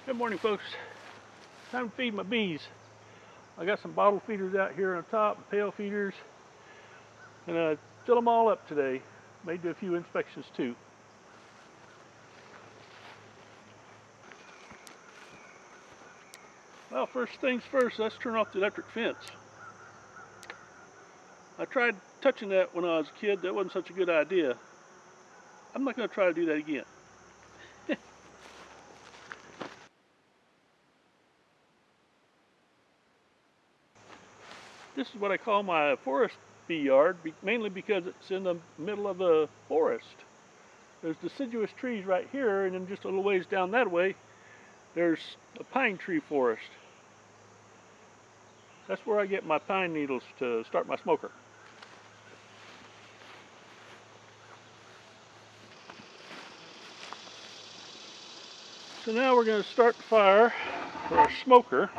Good morning, folks. Time to feed my bees. I got some bottle feeders out here on top, pail feeders, and I fill them all up today. May do a few inspections too. Well, first things first, let's turn off the electric fence. I tried touching that when I was a kid. That wasn't such a good idea. I'm not going to try to do that again. This is what I call my forest bee yard, mainly because it's in the middle of the forest. There's deciduous trees right here, and then just a little ways down that way, there's a pine tree forest. That's where I get my pine needles to start my smoker. So now we're going to start the fire for our smoker.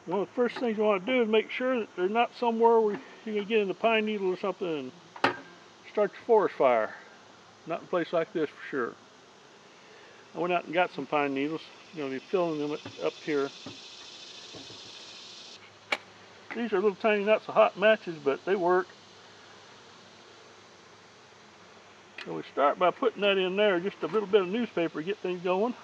One of the first things you want to do is make sure that they're not somewhere where you can get in the pine needle or something and start your forest fire. Not in a place like this for sure. I went out and got some pine needles. I'm going to be filling them up here. These are little tiny, not so hot matches, but they work. So we start by putting that in there, just a little bit of newspaper to get things going.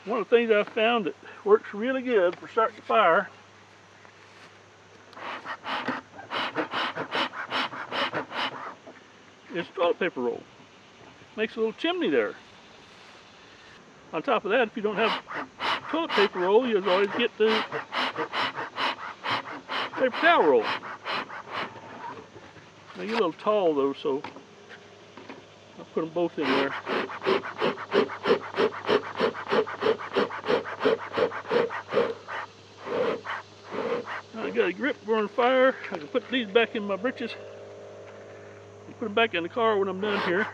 One of the things I've found that works really good for starting a fire is toilet paper roll. Makes a little chimney there. On top of that, if you don't have toilet paper roll, you'll always get the paper towel roll. They get a little tall though, so I'll put them both in there. Now I got a grip for on fire. I can put these back in my britches and put them back in the car when I'm done here.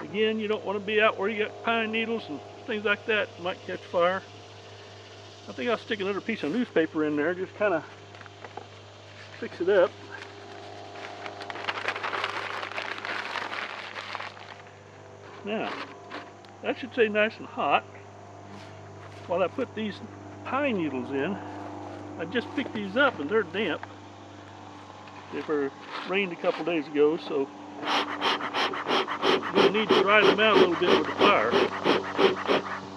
Again, you don't want to be out where you got pine needles and things like that. It might catch fire. I think I'll stick another piece of newspaper in there, just kind of fix it up. Now, that should stay nice and hot. While I put these pine needles in, I just picked these up and they're damp. They were rained a couple days ago, so I'm going to need to dry them out a little bit with the fire.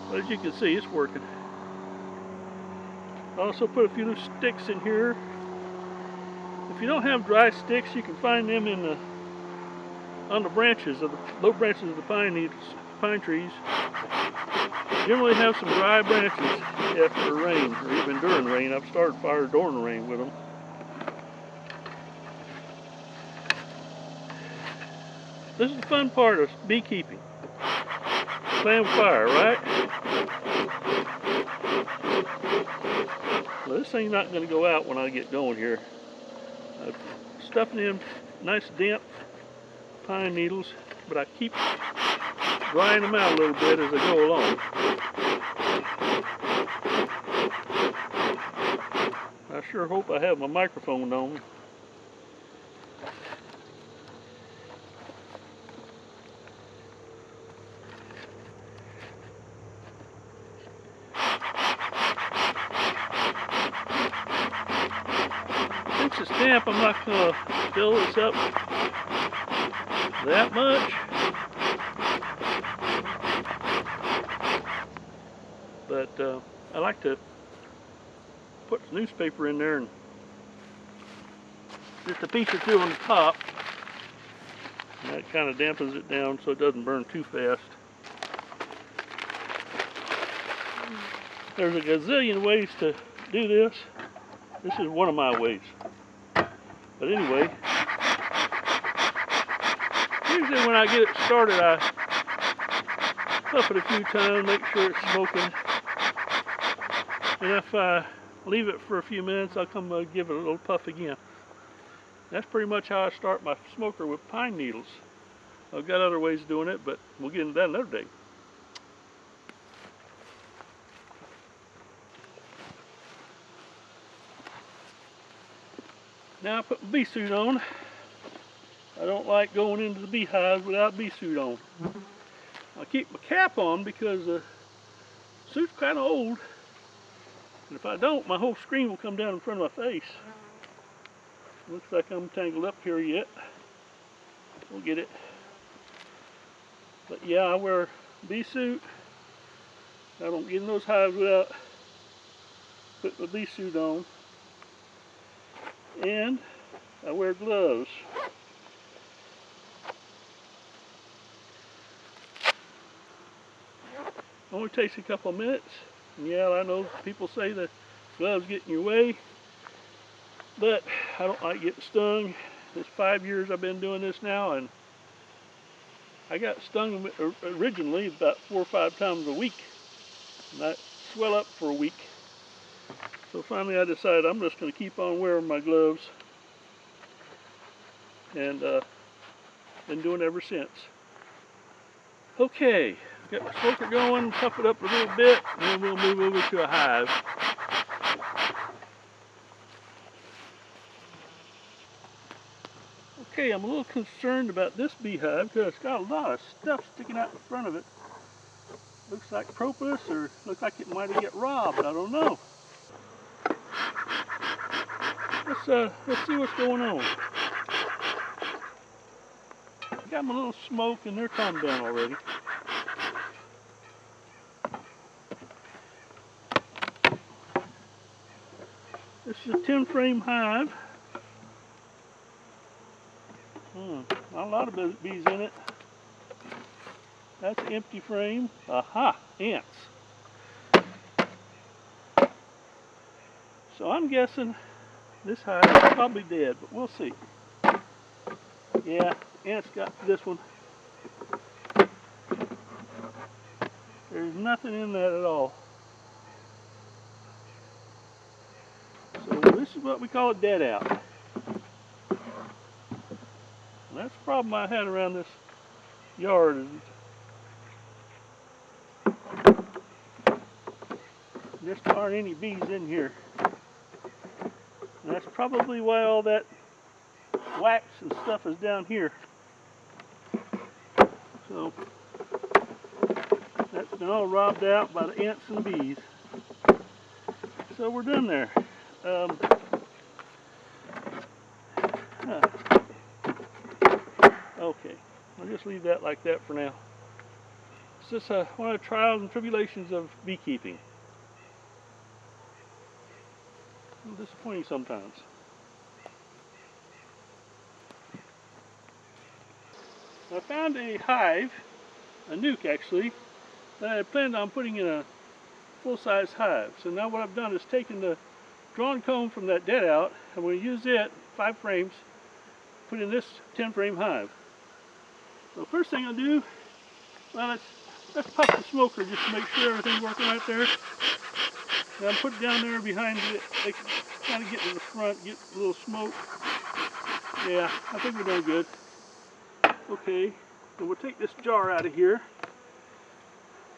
But as you can see, it's working. I also put a few loose sticks in here. If you don't have dry sticks, you can find them in on the branches of the low branches of the pine trees. Generally have some dry branches after rain, or even during rain. I've started fires during the rain with them. This is the fun part of beekeeping. Playing with fire, right? Well, this thing's not going to go out when I get going here. I'm stuffing in nice damp pine needles, but I keep drying them out a little bit as I go along. I sure hope I have my microphone on. Since it's damp, I'm not going to fill this up that much. But I like to put the newspaper in there and just a piece or two on the top. And that kind of dampens it down so it doesn't burn too fast. There's a gazillion ways to do this. This is one of my ways. But anyway, usually when I get it started, I puff it a few times, make sure it's smoking. And if I leave it for a few minutes, I'll come give it a little puff again. That's pretty much how I start my smoker, with pine needles. I've got other ways of doing it, but we'll get into that another day. Now I put my bee suit on. I don't like going into the beehives without bee suit on. I keep my cap on because the suit's kind of old. And if I don't, my whole screen will come down in front of my face. Looks like I'm tangled up here yet. We'll get it. But yeah, I wear a bee suit. I don't get in those hives without putting my bee suit on. And I wear gloves. Only takes a couple of minutes. And yeah, I know people say the gloves get in your way, but I don't like getting stung. It's 5 years I've been doing this now, and I got stung originally about 4 or 5 times a week, and I swell up for a week. So finally I decided I'm just going to keep on wearing my gloves, and been doing it ever since. Okay, got my smoker going, puff it up a little bit, and then we'll move over to a hive. Okay, I'm a little concerned about this beehive because it's got a lot of stuff sticking out in front of it. Looks like propolis, or looks like it might have get robbed. I don't know. Let's see what's going on. Got my little smoke and they're calmed down already. This is a 10 frame hive. Not a lot of bees in it. That's an empty frame. Aha, ants. So I'm guessing this hive is probably dead, but we'll see. Yeah, ants got this one. There's nothing in that at all. So this is what we call a dead out. And that's the problem I had around this yard. Is there just aren't any bees in here. And that's probably why all that wax and stuff is down here. So that's been all robbed out by the ants and bees. So we're done there. Okay, I'll just leave that like that for now. It's just one of the trials and tribulations of beekeeping. A little disappointing sometimes. I found a hive, a nuke actually, that I planned on putting in a full-size hive. So now what I've done is taken the drawn comb from that dead out, and we'll use it, 5 frames, put in this 10 frame hive. So first thing I'll do, well, let's pop the smoker just to make sure everything's working right there. And I'll put it down there behind it, kind of get to the front, get a little smoke. Yeah, I think we're doing good. Okay, so we'll take this jar out of here.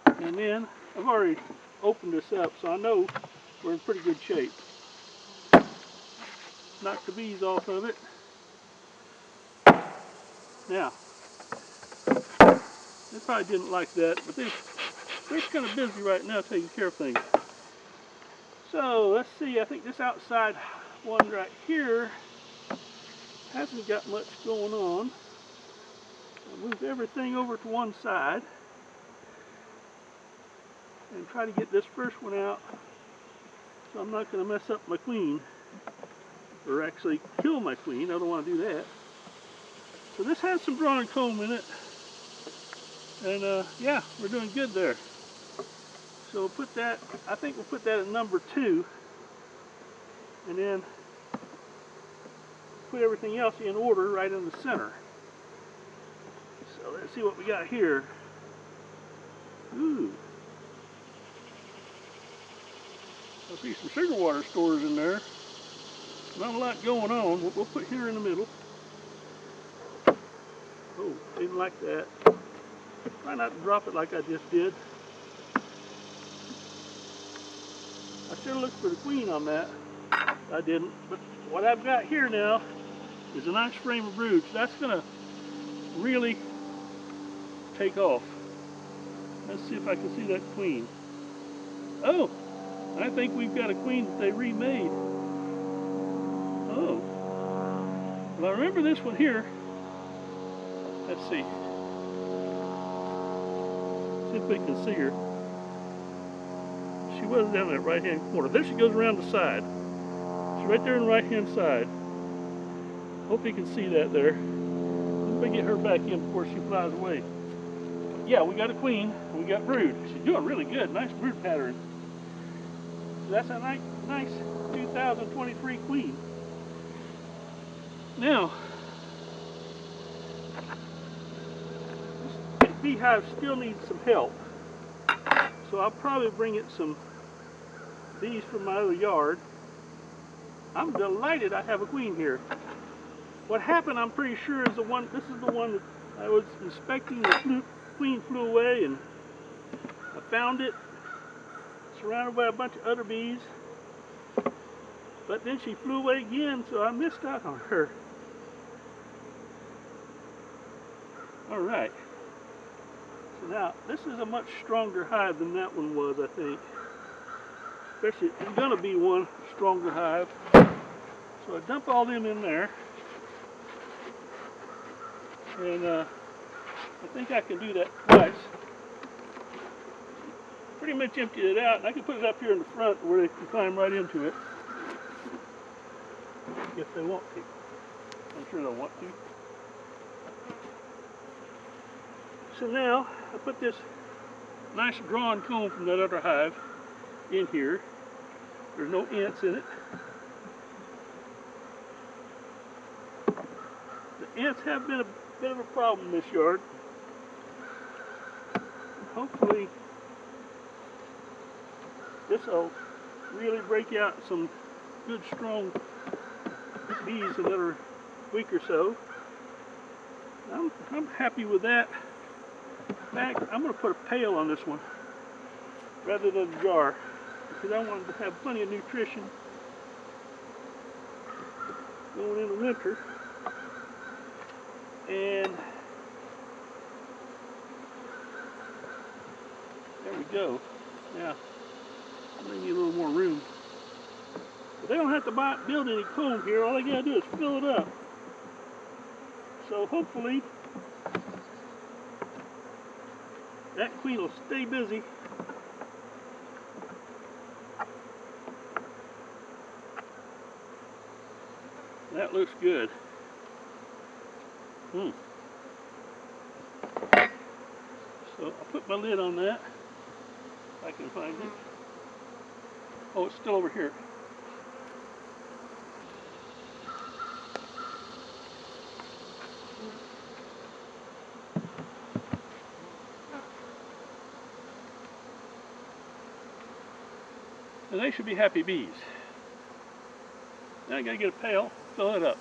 And then, I've already opened this up, so I know we're in pretty good shape. Knock the bees off of it. Now, they probably didn't like that, but they're kind of busy right now taking care of things. So, let's see, I think this outside one right here hasn't got much going on. I'll move everything over to one side and try to get this first one out so I'm not going to mess up my queen, or actually kill my queen. I don't want to do that. So this has some drawn comb in it, and yeah, we're doing good there. So we'll put that, I think we'll put that at number 2, and then put everything else in order right in the center. So let's see what we got here. Ooh. I see some sugar water stores in there. Not a lot going on. We'll put here in the middle. Oh, didn't like that. Try not to drop it like I just did. I should have looked for the queen on that. I didn't, but what I've got here now is a nice frame of brood. So that's gonna really take off. Let's see if I can see that queen. Oh, I think we've got a queen that they remade. Oh, well, I remember this one here. Let's see. See if we can see her. She was down that right-hand corner. There she goes around the side. She's right there on the right-hand side. Hope you can see that there. Let me get her back in before she flies away. Yeah, we got a queen, and we got brood. She's doing really good. Nice brood pattern. So that's a nice 2023 queen. Now, this beehive still needs some help. So I'll probably bring it some bees from my other yard. I'm delighted I have a queen here. What happened, I'm pretty sure, is this is the one that I was inspecting. The queen flew away, and I found it surrounded by a bunch of other bees. But then she flew away again, so I missed out on her. Alright. So now, this is a much stronger hive than that one was, I think. Especially, it's going to be one stronger hive. So I dump all them in there. And I think I can do that twice. Pretty much emptied it out, and I can put it up here in the front where they can climb right into it. If they want to. I'm sure they'll want to. So now, I put this nice drawn comb from that other hive in here. There's no ants in it. The ants have been a bit of a problem in this yard. Hopefully this will really break out some good strong bees in another week or so. I'm happy with that. In fact, I'm going to put a pail on this one rather than a jar because I want it to have plenty of nutrition going into winter. And there we go. Now, I need a little more room. But they don't have to build any comb here. All they gotta do is fill it up. So hopefully that queen will stay busy. That looks good. So I'll put my lid on that, if I can find it. Oh, it's still over here. And they should be happy bees. Now I gotta get a pail, fill it up.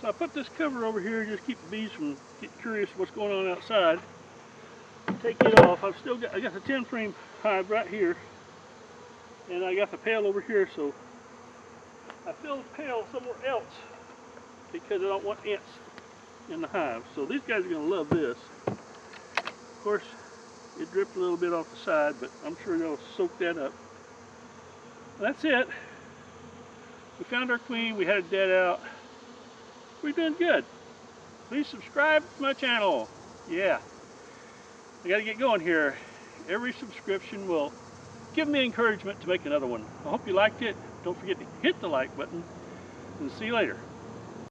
So I put this cover over here just to keep the bees from getting curious what's going on outside. Take it off. I got the 10 frame hive right here, and I got the pail over here, so I fill the pail somewhere else because I don't want ants in the hive. So these guys are going to love this. Of course, it dripped a little bit off the side, but I'm sure they'll soak that up. That's it. We found our queen. We had it dead out. We're doing good. Please subscribe to my channel. Yeah. I got to get going here. Every subscription will give me encouragement to make another one. I hope you liked it. Don't forget to hit the like button, and see you later.